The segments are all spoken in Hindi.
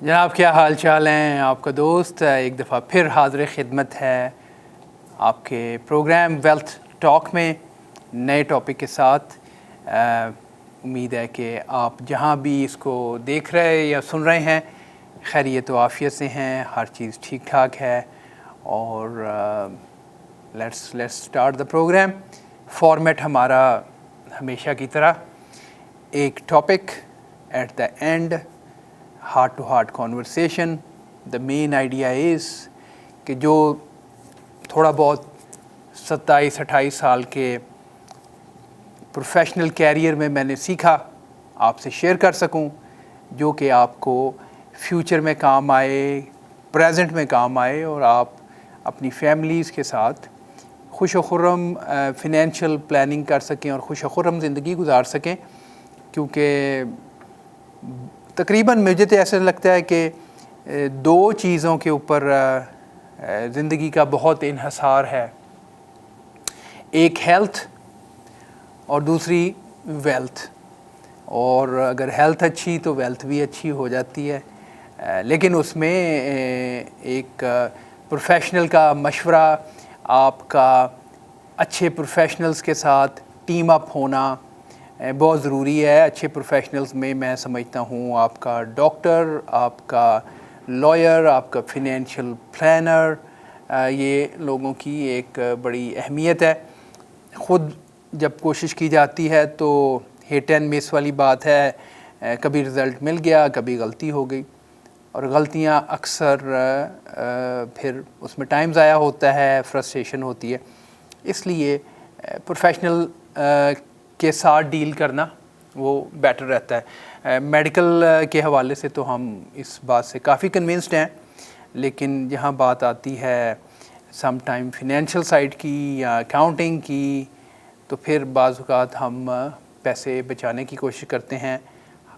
जनाब क्या हाल चाल हैं। आपका दोस्त एक दफ़ा फिर हाज़िर खिदमत है आपके प्रोग्राम वेल्थ टॉक में नए टॉपिक के साथ। उम्मीद है कि आप जहां भी इसको देख रहे या सुन रहे हैं खैरियत व आफ़ियत से हैं, हर चीज़ ठीक ठाक है। और let's start the programme. Format हमारा हमेशा की तरह एक topic at the end, heart to heart conversation. The main idea is कि जो थोड़ा बहुत 27-28 साल के प्रोफेशनल कैरियर में मैंने सीखा आपसे शेयर कर सकूं, जो कि आपको फ्यूचर में काम आए, प्रेजेंट में काम आए और आप अपनी फैमिलीज़ के साथ खुश व खुर्रम फिनेंशियल प्लानिंग कर सकें और खुश व खुर्रम ज़िंदगी गुजार सकें। क्योंकि तकरीबन मुझे तो ऐसा लगता है कि दो चीज़ों के ऊपर ज़िंदगी का बहुत इन्हसार है, एक हेल्थ और दूसरी वेल्थ। और अगर हेल्थ अच्छी तो वेल्थ भी अच्छी हो जाती है, लेकिन उसमें एक प्रोफेशनल का मशवरा, आपका अच्छे प्रोफेशनल्स के साथ टीम अप होना बहुत ज़रूरी है। अच्छे प्रोफेशनल्स में मैं समझता हूँ आपका डॉक्टर, आपका लॉयर, आपका फिनेंशियल प्लानर, ये लोगों की एक बड़ी अहमियत है। ख़ुद जब कोशिश की जाती है तो हिट एंड मिस वाली बात है, कभी रिज़ल्ट मिल गया, कभी गलती हो गई, और गलतियाँ अक्सर फिर उसमें टाइम ज़ाया होता है, फ्रस्ट्रेशन होती है। इसलिए प्रोफेशनल के साथ डील करना वो बेटर रहता है। मेडिकल के हवाले से तो हम इस बात से काफ़ी कन्विंस्ड हैं, लेकिन जहाँ बात आती है सम टाइम फिनेंशियल साइड की या अकाउंटिंग की, तो फिर बाज़ औक़ात हम पैसे बचाने की कोशिश करते हैं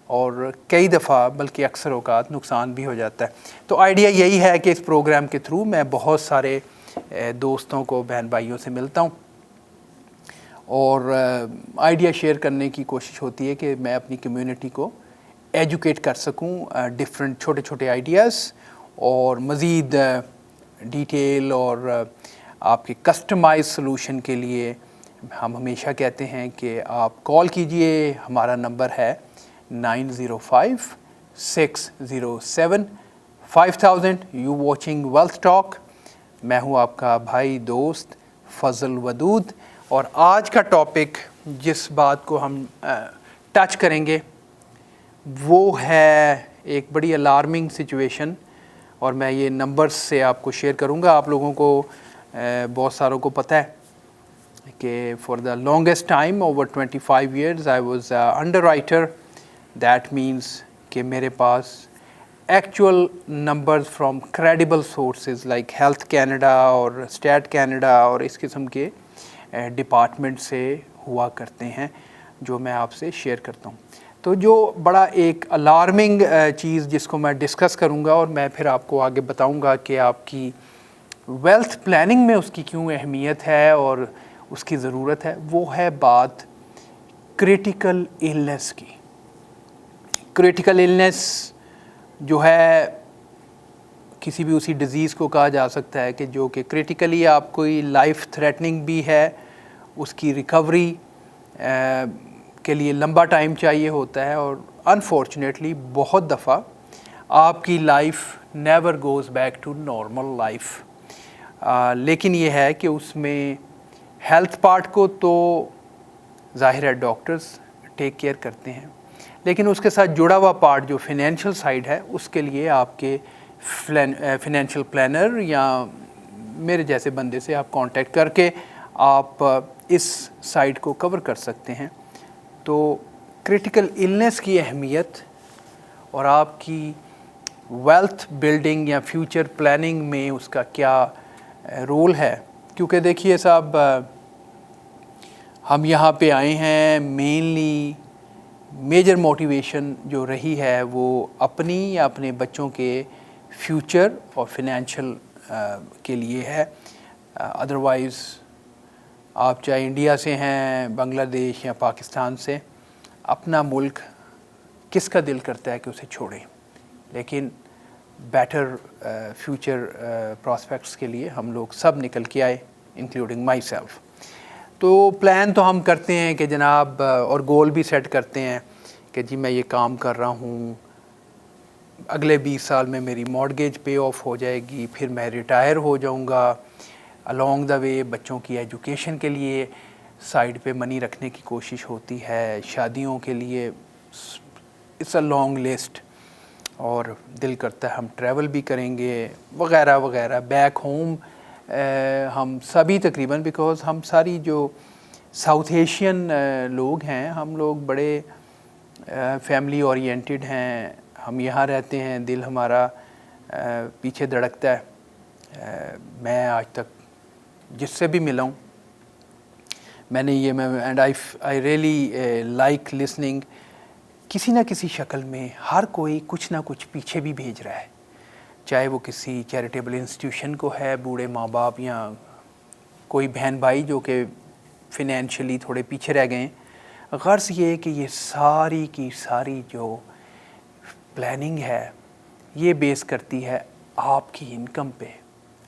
और कई दफ़ा बल्कि अक्सर औक़ात नुकसान भी हो जाता है। तो आइडिया यही है कि इस प्रोग्राम के थ्रू मैं बहुत सारे दोस्तों को, बहन भाइयों से मिलता हूँ और आइडिया शेयर करने की कोशिश होती है कि मैं अपनी कम्युनिटी को एजुकेट कर सकूं डिफरेंट छोटे छोटे आइडियाज़, और मज़ीद डिटेल और आपके कस्टमाइज सॉल्यूशन के लिए हम हमेशा कहते हैं कि आप कॉल कीजिए। हमारा नंबर है 9056075000। You watching wealth talk. मैं हूं आपका भाई दोस्त फजल वदूद, और आज का टॉपिक जिस बात को हम टच करेंगे वो है एक बड़ी अलार्मिंग सिचुएशन, और मैं ये नंबर्स से आपको शेयर करूंगा। आप लोगों को बहुत सारों को पता है कि for the longest time over 25 years I was underwriter. That means कि मेरे पास actual numbers from credible sources like health Canada और स्टैट कैनेडा और इस किस्म के डिपार्टमेंट से हुआ करते हैं, जो मैं आपसे शेयर करता हूँ। तो जो बड़ा एक अलार्मिंग चीज़ जिसको मैं डिस्कस करूँगा और मैं फिर आपको आगे बताऊँगा कि आपकी वेल्थ प्लानिंग में उसकी क्यों अहमियत है और उसकी ज़रूरत है, वो है बात क्रिटिकल इलनेस की। क्रिटिकल इलनेस जो है किसी भी उसी डिज़ीज़ को कहा जा सकता है कि जो कि क्रिटिकली आपको लाइफ थ्रेटनिंग भी है, उसकी रिकवरी के लिए लंबा टाइम चाहिए होता है, और अनफॉर्चुनेटली बहुत दफ़ा आपकी life never goes back to normal life. लेकिन ये है कि उसमें हेल्थ पार्ट को तो ज़ाहिर है डॉक्टर्स टेक केयर करते हैं, लेकिन उसके साथ जुड़ा हुआ पार्ट जो फिनेंशियल साइड है, उसके लिए आपके फिनेंशियल प्लानर या मेरे जैसे बंदे से आप कांटेक्ट करके आप इस साइड को कवर कर सकते हैं। तो क्रिटिकल इलनेस की अहमियत और आपकी वेल्थ बिल्डिंग या फ्यूचर प्लानिंग में उसका क्या रोल है, क्योंकि देखिए साहब, हम यहाँ पे आए हैं मेनली मेजर मोटिवेशन जो रही है वो अपनी या अपने बच्चों के फ्यूचर और फिनेंशियल के लिए है। अदरवाइज़ आप चाहे इंडिया से हैं, बांग्लादेश या पाकिस्तान से, अपना मुल्क किसका दिल करता है कि उसे छोड़ें, लेकिन बेटर फ्यूचर प्रॉस्पेक्ट्स के लिए हम लोग सब निकल के आए, इंक्लूडिंग माई सेल्फ। तो प्लान तो हम करते हैं कि जनाब, और गोल भी सेट करते हैं कि जी मैं ये काम कर रहा हूँ, अगले 20 साल में मेरी मॉर्गेज पे ऑफ हो जाएगी, फिर मैं रिटायर हो जाऊँगा। अलोंग द वे बच्चों की एजुकेशन के लिए साइड पे मनी रखने की कोशिश होती है, शादियों के लिए, इट्स अ लॉन्ग लिस्ट। और दिल करता है हम ट्रैवल भी करेंगे वगैरह वगैरह। बैक होम हम सभी तकरीबन, बिकॉज़ हम सारी जो साउथ एशियन लोग हैं, हम लोग बड़े फैमिली ओरिएंटेड हैं। हम यहाँ रहते हैं, दिल हमारा पीछे धड़कता है। मैं आज तक जिससे भी मिला हूँ, मैंने ये and I really like listening, किसी ना किसी शक्ल में हर कोई कुछ ना कुछ पीछे भी भेज रहा है, चाहे वो किसी चैरिटेबल इंस्टीट्यूशन को है, बूढ़े माँ बाप, या कोई बहन भाई जो कि फिनेंशियली थोड़े पीछे रह गए हैं। गर्ज़ ये कि ये सारी की सारी जो प्लानिंग है ये बेस करती है आपकी इनकम पे,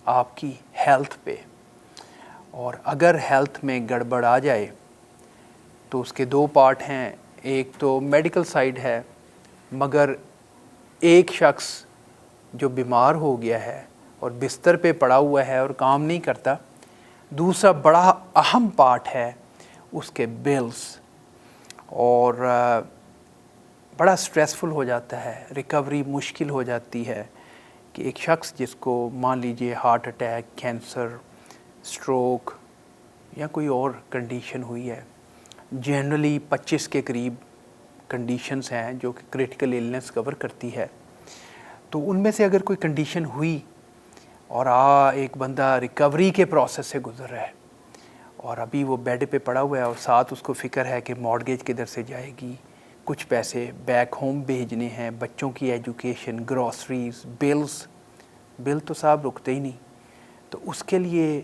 आपकी हेल्थ पे। और अगर हेल्थ में गड़बड़ आ जाए तो उसके दो पार्ट हैं, एक तो मेडिकल साइड है, मगर एक शख्स जो बीमार हो गया है और बिस्तर पे पड़ा हुआ है और काम नहीं करता, दूसरा बड़ा अहम पार्ट है उसके बिल्स। और बड़ा स्ट्रेसफुल हो जाता है, रिकवरी मुश्किल हो जाती है कि एक शख्स जिसको मान लीजिए हार्ट अटैक, कैंसर, स्ट्रोक या कोई और कंडीशन हुई है, जनरली 25 के करीब कंडीशंस हैं जो कि क्रिटिकल इलनेस कवर करती है। तो उनमें से अगर कोई कंडीशन हुई और एक बंदा रिकवरी के प्रोसेस से गुजर रहा है और अभी वो बेड पे पड़ा हुआ है और साथ उसको फ़िक्र है कि मॉर्गेज किधर से जाएगी, कुछ पैसे बैक होम भेजने हैं, बच्चों की एजुकेशन, ग्रॉसरीज, बिल तो साहब रुकते ही नहीं। तो उसके लिए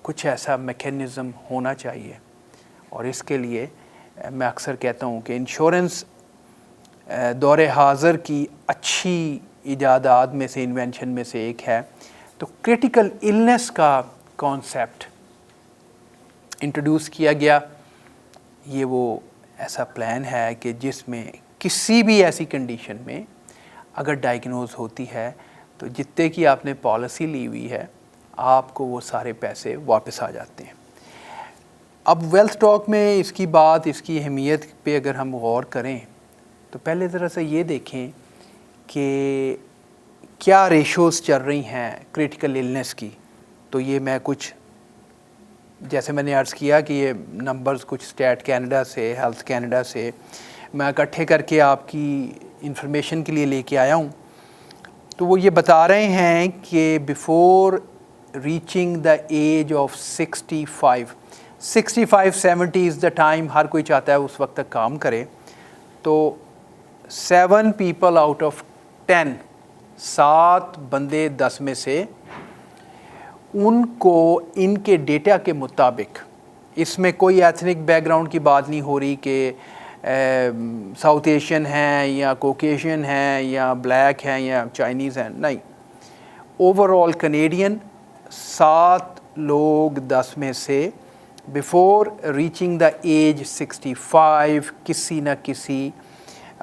कुछ ऐसा मैकेनिज़्म होना चाहिए। और इसके लिए मैं अक्सर कहता हूँ कि इंश्योरेंस दौरे हाज़र की अच्छी इजादात में से, इन्वेंशन में से एक है। तो क्रिटिकल इलनेस का कॉन्सेप्ट इंट्रोड्यूस किया गया। ये वो ऐसा प्लान है कि जिसमें किसी भी ऐसी कंडीशन में अगर डायग्नोज होती है तो जितने की आपने पॉलिसी ली हुई है आपको वो सारे पैसे वापस आ जाते हैं। अब वेल्थ टॉक में इसकी बात, इसकी अहमियत पे अगर हम गौर करें तो पहले ज़रा सा ये देखें कि क्या रेशोज़ चल रही हैं क्रिटिकल इलनेस की। तो ये मैं कुछ, जैसे मैंने अर्ज़ किया कि ये नंबर्स कुछ स्टैट कैनेडा से, हेल्थ कैनेडा से मैं इकट्ठे करके आपकी इंफॉर्मेशन के लिए लेके आया हूँ। तो वो ये बता रहे हैं कि before reaching the age of 65-70 is the time, हर कोई चाहता है उस वक्त तक काम करे। तो 7 पीपल आउट ऑफ 10, 7 बंदे 10 में से, उनको इनके डेटा के मुताबिक, इसमें कोई एथनिक बैकग्राउंड की बात नहीं हो रही कि साउथ एशियन हैं या कोकेशियन हैं या ब्लैक हैं या चाइनीज़ हैं, नहीं, ओवरऑल कनेडियन 7 लोग 10 में से बिफ़ोर रीचिंग द एज 65 किसी न किसी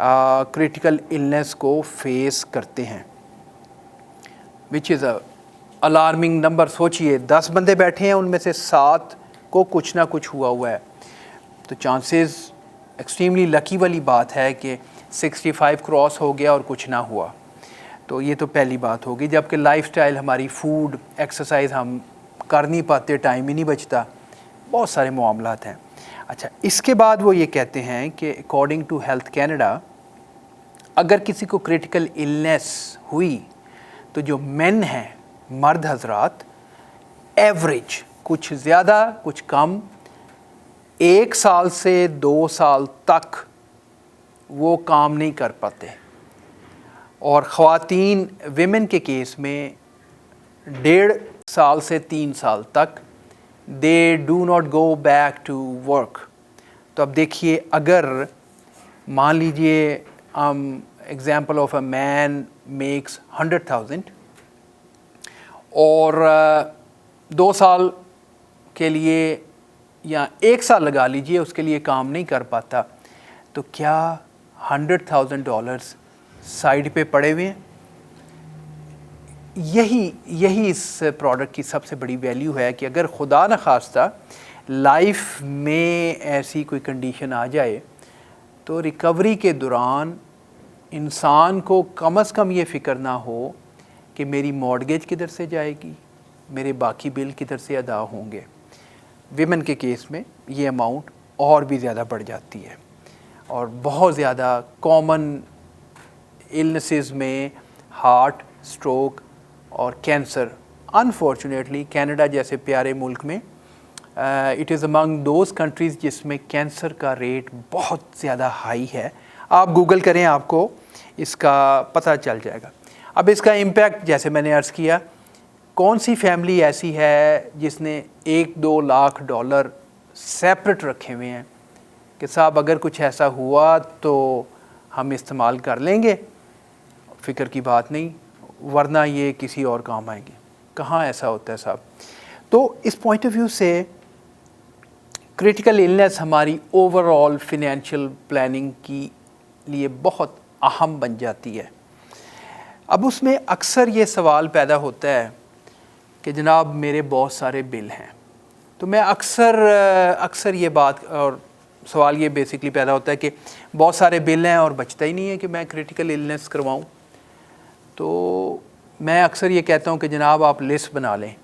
क्रिटिकल इलनेस को फेस करते हैं, which is a alarming number. सोचिए 10 बंदे बैठे हैं, उनमें से 7 को कुछ ना कुछ हुआ है। तो चांसेस एक्सट्रीमली लकी वाली बात है कि 65 क्रॉस हो गया और कुछ ना हुआ। तो ये तो पहली बात होगी। जबकि लाइफस्टाइल हमारी, फूड, एक्सरसाइज हम कर नहीं पाते, टाइम ही नहीं बचता, बहुत सारे मामलात हैं। अच्छा, इसके बाद वो ये कहते हैं कि अकॉर्डिंग टू हेल्थ कैनेडा अगर किसी को क्रिटिकल इलनेस हुई तो जो मेन हैं, मर्द हजरात, एवरेज, कुछ ज़्यादा कुछ कम, 1 साल से 2 साल तक वो काम नहीं कर पाते। और ख़वातीन, विमेन के केस में 1.5 साल से 3 साल तक they do not go back to work. तो अब देखिए, अगर मान लीजिए example of a man makes 100,000 और 2 साल के लिए या 1 साल लगा लीजिए उसके लिए काम नहीं कर पाता, तो क्या $100,000 साइड पे पड़े हुए हैं? यही इस प्रोडक्ट की सबसे बड़ी वैल्यू है कि अगर खुदा न खास्ता लाइफ में ऐसी कोई कंडीशन आ जाए तो रिकवरी के दौरान इंसान को कम से कम ये फ़िक्र ना हो कि मेरी मॉर्गेज किधर से जाएगी, मेरे बाकी बिल किधर से अदा होंगे। विमेन के केस में ये अमाउंट और भी ज़्यादा बढ़ जाती है और बहुत ज़्यादा कॉमन इलनेसेस में हार्ट, स्ट्रोक और कैंसर, अनफॉर्चुनेटली कनाडा जैसे प्यारे मुल्क में it is among those countries जिसमें कैंसर का रेट बहुत ज़्यादा हाई है। आप गूगल करें, आपको इसका पता चल जाएगा। अब इसका इम्पैक्ट, जैसे मैंने अर्ज़ किया, कौन सी फैमिली ऐसी है जिसने $1-2 लाख सेपरेट रखे हुए हैं कि साहब अगर कुछ ऐसा हुआ तो हम इस्तेमाल कर लेंगे, फ़िक्र की बात नहीं, वरना ये किसी और काम आएंगे। कहाँ ऐसा होता है साहब? तो इस पॉइंट ऑफ व्यू से क्रिटिकल इलनेस हमारी ओवरऑल फिनेंशियल प्लानिंग की लिए बहुत अहम बन जाती है। अब उसमें अक्सर ये सवाल पैदा होता है कि जनाब मेरे बहुत सारे बिल हैं, तो मैं अक्सर ये बात और सवाल ये बेसिकली पैदा होता है कि बहुत सारे बिल हैं और बचता ही नहीं है कि मैं क्रिटिकल इलनेस करवाऊं। तो मैं अक्सर ये कहता हूं कि जनाब आप लिस्ट बना लें।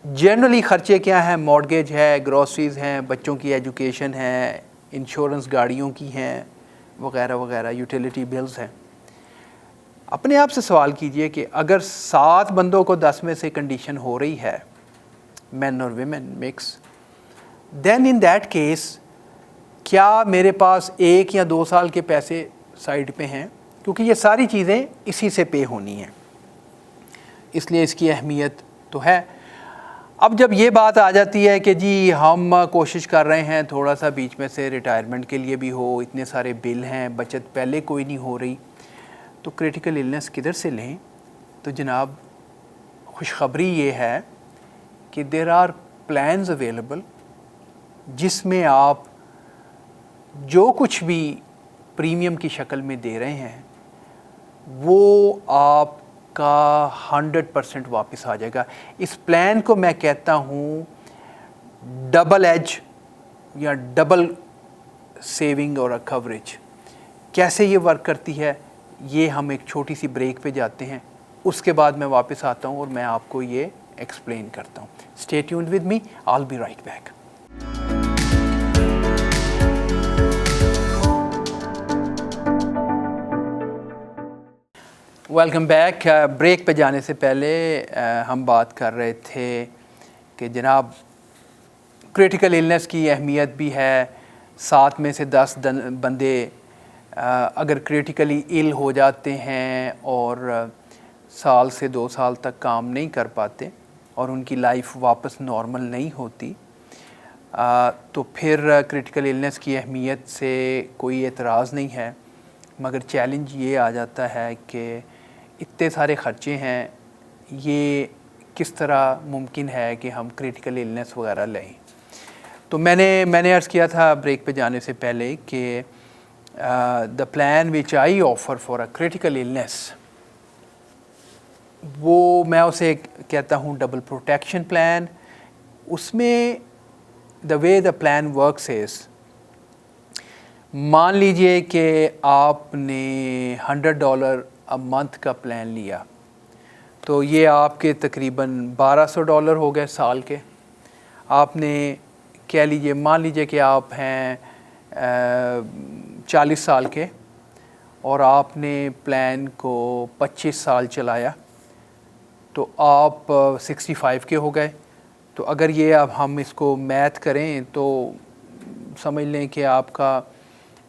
जनरली ख़र्चे क्या हैं? मॉर्गेज है, ग्रॉसरीज़ हैं, बच्चों की एजुकेशन है, इंश्योरेंस गाड़ियों की हैं, वगैरह वगैरह, यूटिलिटी बिल्स हैं। अपने आप से सवाल कीजिए कि अगर 7 बंदों को 10 में से कंडीशन हो रही है, मैन और women mix, then in that case क्या मेरे पास 1 या 2 साल के पैसे साइड पे हैं? क्योंकि ये सारी चीज़ें इसी से पे होनी हैं, इसलिए इसकी अहमियत तो है। अब जब ये बात आ जाती है कि जी हम कोशिश कर रहे हैं थोड़ा सा बीच में से रिटायरमेंट के लिए भी हो, इतने सारे बिल हैं, बचत पहले कोई नहीं हो रही, तो क्रिटिकल इलनेस किधर से लें? तो जनाब खुशखबरी ये है कि देयर आर प्लान्स अवेलेबल जिसमें आप जो कुछ भी प्रीमियम की शक्ल में दे रहे हैं वो आपका 100% वापस आ जाएगा। इस प्लान को मैं कहता हूँ डबल एज या डबल सेविंग और कवरेज। कैसे ये वर्क करती है, ये हम एक छोटी सी ब्रेक पे जाते हैं, उसके बाद मैं वापस आता हूँ और मैं आपको ये एक्सप्लेन करता हूँ। Stay tuned with me, I will be right back. Welcome back. Break पे जाने से पहले हम बात कर रहे थे कि जनाब क्रिटिकल इलनेस की अहमियत भी है। 7 में से 10 बंदे अगर क्रिटिकली इल हो जाते हैं और साल से 2 साल तक काम नहीं कर पाते और उनकी लाइफ वापस नॉर्मल नहीं होती, तो फिर क्रिटिकल इलनेस की अहमियत से कोई एतराज़ नहीं है। मगर चैलेंज ये आ जाता है कि इतने सारे ख़र्चे हैं, ये किस तरह मुमकिन है कि हम क्रिटिकल इलनेस वगैरह लें। तो मैंने अर्ज़ किया था ब्रेक पे जाने से पहले कि the plan which I offer for a critical illness, वो मैं उसे कहता हूँ डबल प्रोटेक्शन प्लान। उसमें the way the plan works is, मान लीजिए कि आपने $100 अ मंथ का प्लान लिया, तो ये आपके तकरीबन $1200 हो गए साल के। आपने कह लीजिए, मान लीजिए कि आप हैं 40 साल के और आपने प्लान को 25 साल चलाया, तो आप 65 के हो गए। तो अगर ये अब हम इसको मैथ करें तो समझ लें कि आपका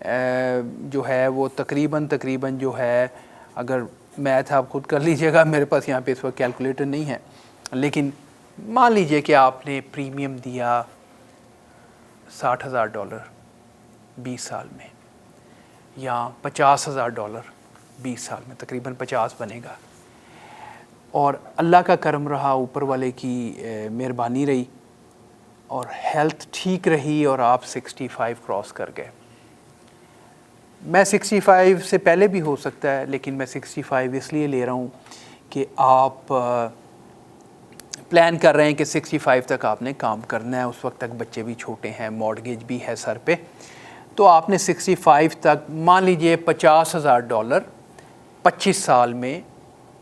जो है वो तकरीबन जो है, अगर मैथ आप खुद कर लीजिएगा, मेरे पास यहाँ पे इस वक्त कैलकुलेटर नहीं है, लेकिन मान लीजिए कि आपने प्रीमियम दिया $60,000 20 साल में, या $50,000 20 साल में तकरीबन 50 बनेगा। और अल्लाह का करम रहा, ऊपर वाले की मेहरबानी रही और हेल्थ ठीक रही और आप 65 क्रॉस कर गए। मैं 65 से पहले भी हो सकता है, लेकिन मैं 65 इसलिए ले रहा हूँ कि आप प्लान कर रहे हैं कि 65 तक आपने काम करना है, उस वक्त तक बच्चे भी छोटे हैं, मॉर्गेज भी है सर पे, तो आपने 65 तक मान लीजिए $50,000 25 साल में,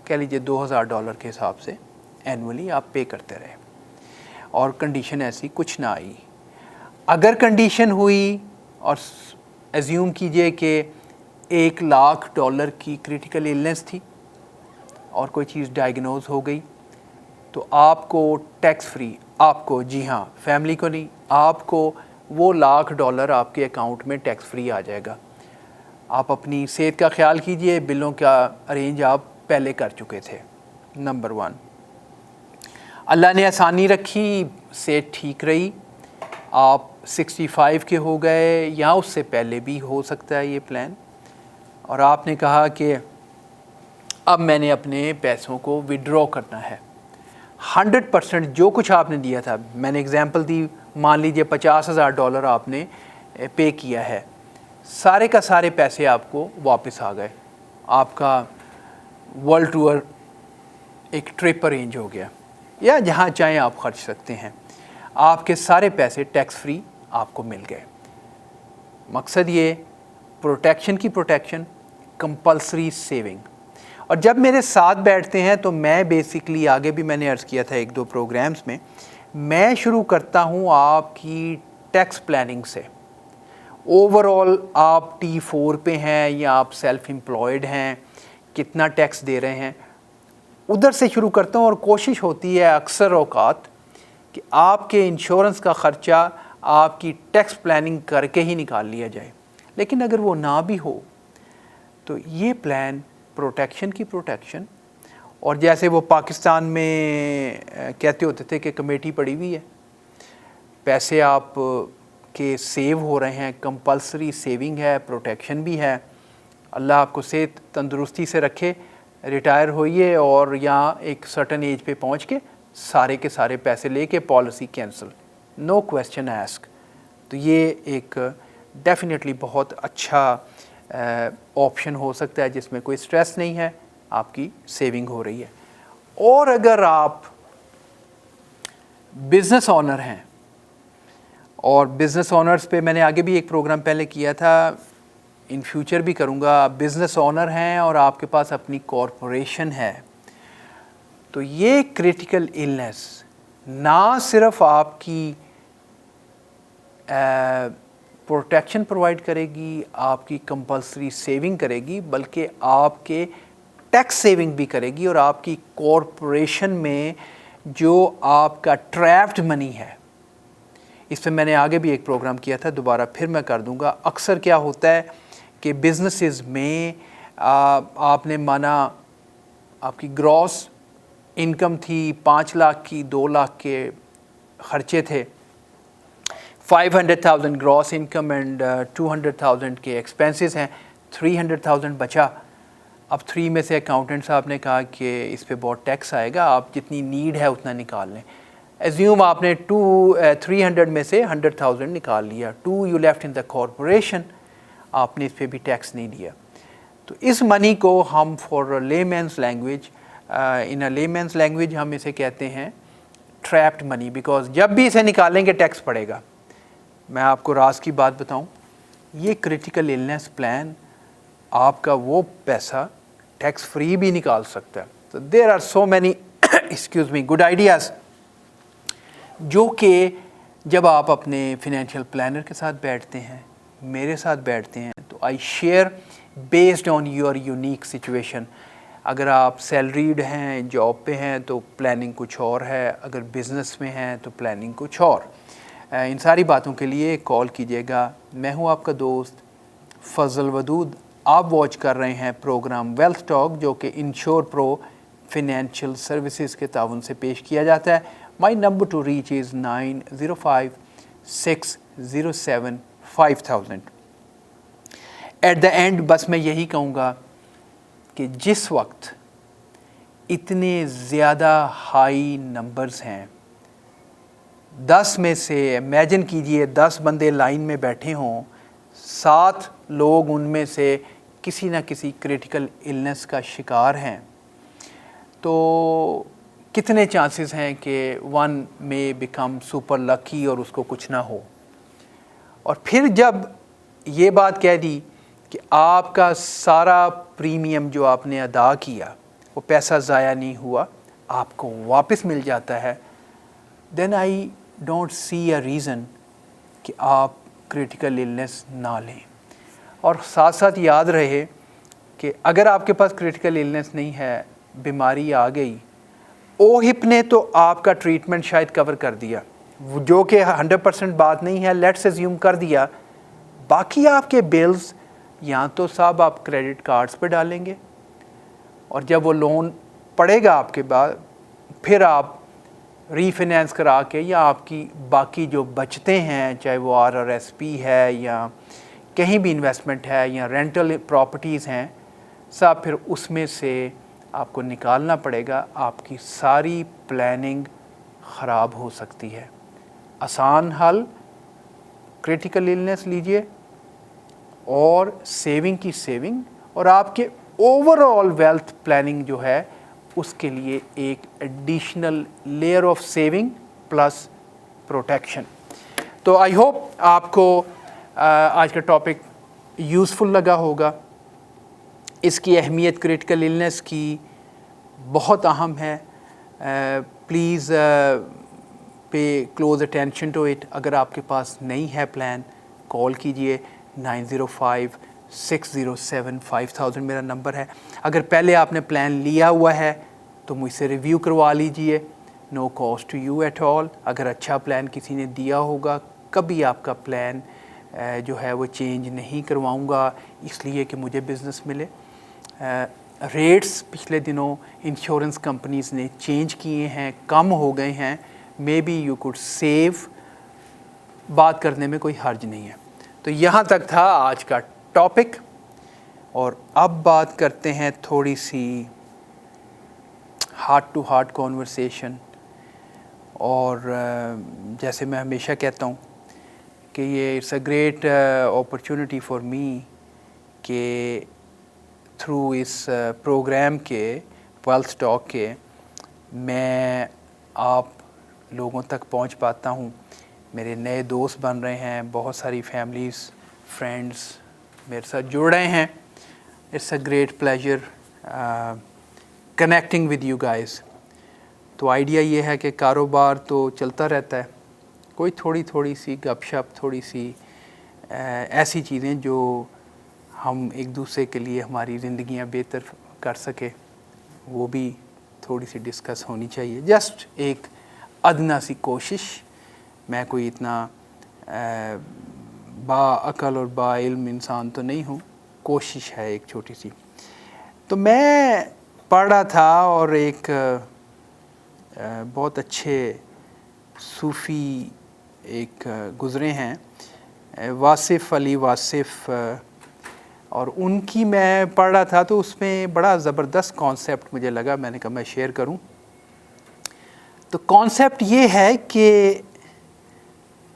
कह लीजिए $2,000 के हिसाब से एनुअली आप पे करते रहे और कंडीशन ऐसी कुछ ना आई। अगर कंडीशन हुई और एज्यूम कीजिए कि $1,00,000 की क्रिटिकल इलनेस थी और कोई चीज़ डायग्नोज हो गई, तो आपको टैक्स फ्री, आपको, जी हाँ, फैमिली को नहीं, आपको वो $1,00,000 आपके अकाउंट में टैक्स फ्री आ जाएगा। आप अपनी सेहत का ख्याल कीजिए, बिलों का अरेंज आप पहले कर चुके थे। नंबर 1, अल्लाह ने आसानी रखी, सेहत ठीक रही, आप 65 के हो गए या उससे पहले भी हो सकता है ये प्लान, और आपने कहा कि अब मैंने अपने पैसों को विड्रॉ करना है। 100% जो कुछ आपने दिया था, मैंने एग्जांपल दी, मान लीजिए $50,000 आपने पे किया है, सारे का सारे पैसे आपको वापस आ गए, आपका वर्ल्ड टूर, एक ट्रिप अरेंज हो गया, या जहाँ चाहें आप खर्च सकते हैं, आपके सारे पैसे टैक्स फ्री आपको मिल गए। मकसद ये प्रोटेक्शन की प्रोटेक्शन, कंपल्सरी सेविंग। और जब मेरे साथ बैठते हैं तो मैं बेसिकली, आगे भी मैंने अर्ज़ किया था 1-2 प्रोग्राम्स में, मैं शुरू करता हूँ आपकी टैक्स प्लानिंग से। ओवरऑल आप T4 पे हैं या आप सेल्फ एम्प्लॉयड हैं, कितना टैक्स दे रहे हैं, उधर से शुरू करता हूँ। और कोशिश होती है अक्सर औकात कि आपके इंश्योरेंस का ख़र्चा आपकी टैक्स प्लानिंग करके ही निकाल लिया जाए। लेकिन अगर वो ना भी हो तो ये प्लान प्रोटेक्शन की प्रोटेक्शन, और जैसे वो पाकिस्तान में कहते होते थे कि कमेटी पड़ी हुई है, पैसे आप के सेव हो रहे हैं, कंपल्सरी सेविंग है, प्रोटेक्शन भी है। अल्लाह आपको सेहत तंदुरुस्ती से रखे, रिटायर होइए और यहाँ एक सर्टन एज पे पहुँच के सारे के सारे पैसे लेके policy cancel, no question ask. तो ये एक डेफिनेटली बहुत अच्छा ऑप्शन हो सकता है जिसमें कोई स्ट्रेस नहीं है, आपकी सेविंग हो रही है। और अगर आप बिज़नेस ओनर हैं, और बिज़नेस ओनर्स पे मैंने आगे भी एक प्रोग्राम पहले किया था, इन फ्यूचर भी करूँगा, बिज़नेस ओनर हैं और आपके पास अपनी कॉरपोरेशन है, तो ये क्रिटिकल इलनेस ना सिर्फ आपकी प्रोटेक्शन प्रोवाइड करेगी, आपकी कंपल्सरी सेविंग करेगी, बल्कि आपके टैक्स सेविंग भी करेगी। और आपकी कॉरपोरेशन में जो आपका ट्रैप्ड मनी है, इस पर मैंने आगे भी एक प्रोग्राम किया था, दोबारा फिर मैं कर दूंगा। अक्सर क्या होता है कि बिजनेसेस में आपने माना आपकी ग्रॉस इनकम थी 5 लाख की, 2 लाख के ख़र्चे थे, 500,000 ग्रॉस इनकम एंड 200,000 के एक्सपेंसेस हैं, 300,000 बचा। अब 3 में से अकाउंटेंट साहब ने कहा कि इस पे बहुत टैक्स आएगा, आप जितनी नीड है उतना निकाल लें। एज्यूम आपने 300 में से 100,000 निकाल लिया, 2 you left in the corporation, आपने इस पे भी टैक्स नहीं दिया। तो इस मनी को हम for layman's language, in a layman's language हम इसे कहते हैं ट्रैप्ड मनी, बिकॉज जब भी इसे निकालेंगे टैक्स पड़ेगा। मैं आपको राज की बात बताऊं, ये क्रिटिकल इलनेस प्लान आपका वो पैसा टैक्स फ्री भी निकाल सकता है। तो there are so many excuse me good ideas जो कि जब आप अपने फिनेंशियल प्लानर के साथ बैठते हैं, मेरे साथ बैठते हैं, तो I share based on your unique situation. अगर आप सैलरीड हैं, जॉब पे हैं, तो प्लानिंग कुछ और है, अगर बिज़नेस में हैं तो प्लानिंग कुछ और। इन सारी बातों के लिए कॉल कीजिएगा। मैं हूं आपका दोस्त फजल वदूद। आप वॉच कर रहे हैं प्रोग्राम वेल्थ टॉक, जो कि इंश्योर प्रो फिनेंशियल सर्विसेज के ताउन से पेश किया जाता है। My number two reach is 9056075000। Eight the and बस मैं यही कहूँगा कि जिस वक्त इतने ज़्यादा हाई नंबर्स हैं, 10 में से इमेजिन कीजिए 10 बंदे लाइन में बैठे हों, 7 लोग उनमें से किसी न किसी क्रिटिकल इलनेस का शिकार हैं, तो कितने चांसेस हैं कि वन में बिकम सुपर लकी और उसको कुछ ना हो। और फिर जब ये बात कह दी कि आपका सारा प्रीमियम जो आपने अदा किया वो पैसा ज़ाया नहीं हुआ, आपको वापस मिल जाता है, then I don't see a reason कि आप क्रिटिकल इलनेस ना लें। और साथ साथ याद रहे कि अगर आपके पास क्रिटिकल इलनेस नहीं है, बीमारी आ गई, ओहिप ने तो आपका ट्रीटमेंट शायद कवर कर दिया, जो कि 100% बात नहीं है, लेट्स अज्यूम कर दिया, बाकी आपके बिल्स या तो साहब आप क्रेडिट कार्ड्स पे डालेंगे और जब वो लोन पड़ेगा आपके बाद फिर आप रीफाइनेंस करा के या आपकी बाकी जो बचते हैं, चाहे वो RRSP है या कहीं भी इन्वेस्टमेंट है या रेंटल प्रॉपर्टीज़ हैं, सब फिर उसमें से आपको निकालना पड़ेगा। आपकी सारी प्लानिंग ख़राब हो सकती है। आसान हल, क्रिटिकल इलनेस लीजिए और सेविंग की सेविंग, और आपके ओवरऑल वेल्थ प्लानिंग जो है उसके लिए एक additional layer of saving plus protection. तो आई होप आपको आज का टॉपिक यूज़फुल लगा होगा। इसकी अहमियत क्रिटिकल इलनेस की बहुत अहम है। प्लीज़ पे क्लोज अटेंशन टू इट। अगर आपके पास नहीं है प्लान, कॉल कीजिए 9056075000 मेरा नंबर है। अगर पहले आपने प्लान लिया हुआ है तो मुझसे रिव्यू करवा लीजिए, no cost to you at all. अगर अच्छा प्लान किसी ने दिया होगा, कभी आपका प्लान जो है वो चेंज नहीं करवाऊंगा इसलिए कि मुझे बिज़नेस मिले। रेट्स पिछले दिनों इंश्योरेंस कंपनीज़ ने चेंज किए हैं, कम हो गए हैं। May be you could save, बात करने में कोई हर्ज नहीं है। तो यहाँ तक था आज का टॉपिक, और अब बात करते हैं थोड़ी सी हार्ट टू हार्ट कॉन्वर्सेशन। और जैसे मैं हमेशा कहता हूँ कि ये it's a great opportunity for me कि थ्रू इस प्रोग्राम के वेल्थ टॉक के मैं आप लोगों तक पहुंच पाता हूं। मेरे नए दोस्त बन रहे हैं, बहुत सारी फैमिलीज़ फ्रेंड्स मेरे साथ जुड़ रहे हैं। It's a great pleasure connecting with you guys. तो आइडिया ये है कि कारोबार तो चलता रहता है, कोई थोड़ी थोड़ी सी गपशप, थोड़ी सी ऐसी चीज़ें जो हम एक दूसरे के लिए हमारी ज़िंदगियां बेहतर कर सके, वो भी थोड़ी सी डिस्कस होनी चाहिए। जस्ट एक अदना सी कोशिश। मैं कोई इतना बाअक़ल और बाइल्म इंसान तो नहीं हूँ, कोशिश है एक छोटी सी। तो मैं पढ़ रहा था और एक बहुत अच्छे सूफ़ी एक गुज़रे हैं, वासिफ़ अली वासिफ़, और उनकी मैं पढ़ रहा था तो उसमें बड़ा ज़बरदस्त कॉन्सेप्ट मुझे लगा, मैंने कहा मैं शेयर करूं। तो कॉन्सेप्ट ये है कि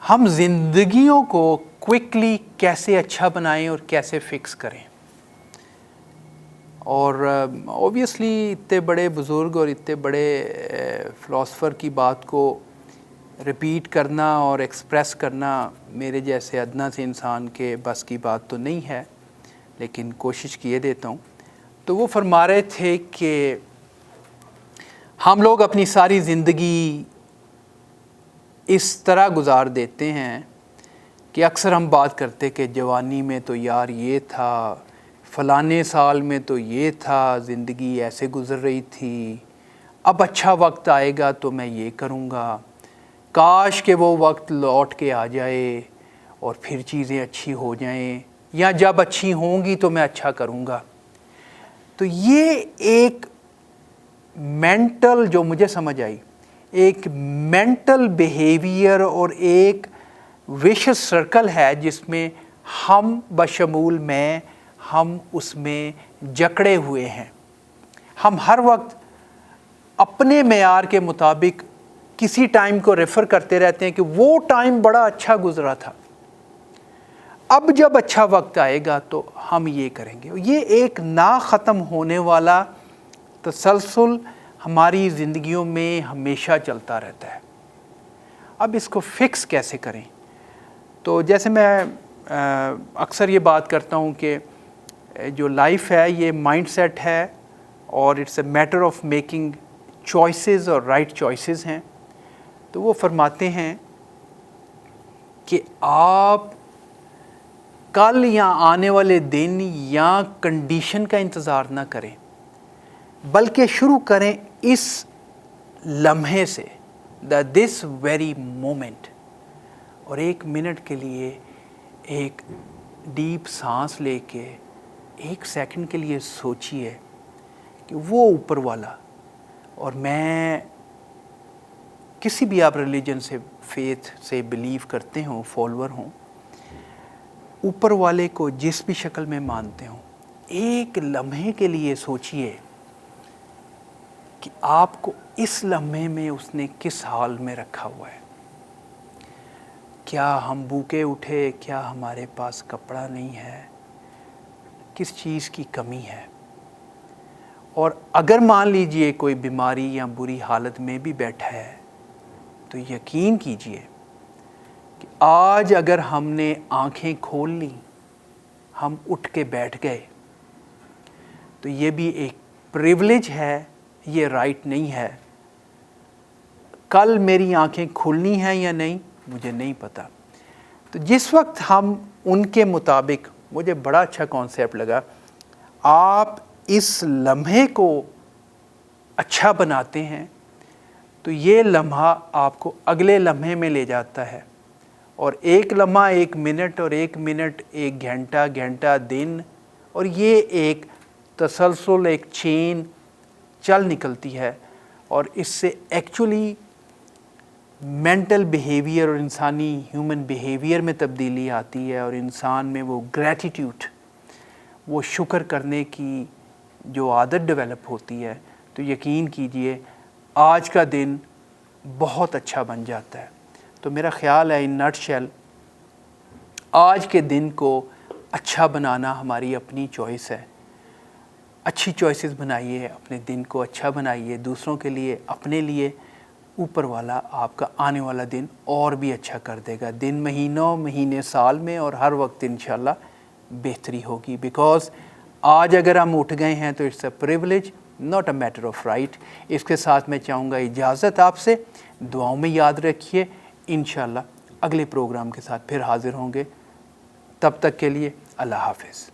हम ज़िंदगियों को क्विकली कैसे अच्छा बनाएं और कैसे फ़िक्स करें। और ऑब्वियसली इतने बड़े बुज़ुर्ग और इतने बड़े फ़िलासफ़र की बात को रिपीट करना और एक्सप्रेस करना मेरे जैसे अदना से इंसान के बस की बात तो नहीं है, लेकिन कोशिश किए देता हूँ। तो वो फरमा रहे थे कि हम लोग अपनी सारी ज़िंदगी इस तरह गुजार देते हैं कि अक्सर हम बात करते कि जवानी में तो यार ये था, फ़लाने साल में तो ये था, ज़िंदगी ऐसे गुज़र रही थी, अब अच्छा वक्त आएगा तो मैं ये करूँगा, काश के वो वक्त लौट के आ जाए और फिर चीज़ें अच्छी हो जाएं, या जब अच्छी होंगी तो मैं अच्छा करूँगा। तो ये एक मेंटल, जो मुझे समझ आई, एक मेंटल बिहेवियर और एक विशियस सर्कल है जिसमें हम बशमूल में हम उसमें जकड़े हुए हैं। हम हर वक्त अपने मेयार के मुताबिक किसी टाइम को रेफ़र करते रहते हैं कि वो टाइम बड़ा अच्छा गुज़रा था, अब जब अच्छा वक्त आएगा तो हम ये करेंगे। ये एक ना ख़त्म होने वाला तसलसल हमारी ज़िंदगियों में हमेशा चलता रहता है। अब इसको फ़िक्स कैसे करें? तो जैसे मैं अक्सर ये बात करता हूँ कि जो लाइफ है ये माइंडसेट है और it's a matter of making choices और राइट चॉइसेस हैं। तो वो फरमाते हैं कि आप कल या आने वाले दिन या कंडीशन का इंतज़ार ना करें, बल्कि शुरू करें इस लम्हे से, दिस वेरी मोमेंट। और 1 मिनट के लिए एक डीप सांस लेके 1 सेकंड के लिए सोचिए कि वो ऊपर वाला, और मैं किसी भी आप रिलीजन से, फेथ से बिलीव करते हों, फॉलोअर हों, ऊपर वाले को जिस भी शक्ल में मानते हों, 1 लम्हे के लिए सोचिए कि आपको इस लम्हे में उसने किस हाल में रखा हुआ है। क्या हम भूखे उठे? क्या हमारे पास कपड़ा नहीं है? किस चीज़ की कमी है? और अगर मान लीजिए कोई बीमारी या बुरी हालत में भी बैठा है, तो यकीन कीजिए कि आज अगर हमने आंखें खोल ली, हम उठ के बैठ गए, तो ये भी एक प्रिविलेज है, ये राइट नहीं है। कल मेरी आंखें खुलनी हैं या नहीं मुझे नहीं पता। तो जिस वक्त हम उनके मुताबिक, मुझे बड़ा अच्छा कॉन्सेप्ट लगा, आप इस लम्हे को अच्छा बनाते हैं तो ये लम्हा आपको अगले लम्हे में ले जाता है, और 1 लम्हा 1 मिनट, और 1 मिनट 1 घंटा, घंटा दिन, और ये एक तसलसल, एक चेन चल निकलती है। और इससे एक्चुअली मेंटल बिहेवियर और इंसानी ह्यूमन बिहेवियर में तब्दीली आती है, और इंसान में वो ग्रैटिट्यूड, वो शुक्र करने की जो आदत डेवलप होती है। तो यकीन कीजिए आज का दिन बहुत अच्छा बन जाता है। तो मेरा ख़्याल है इन नटशेल, आज के दिन को अच्छा बनाना हमारी अपनी चॉइस है। अच्छी चॉइसेस बनाइए, अपने दिन को अच्छा बनाइए, दूसरों के लिए, अपने लिए। ऊपर वाला आपका आने वाला दिन और भी अच्छा कर देगा। दिन महीनों, महीने साल में, और हर वक्त इंशाल्लाह बेहतरी होगी। बिकॉज़ आज अगर हम उठ गए हैं तो it's a privilege, not a matter of right. इसके साथ मैं चाहूँगा इजाज़त आपसे। दुआओं में याद रखिए। इंशाल्लाह अगले प्रोग्राम के साथ फिर हाज़िर होंगे। तब तक के लिए अल्लाह हाफ़िज़।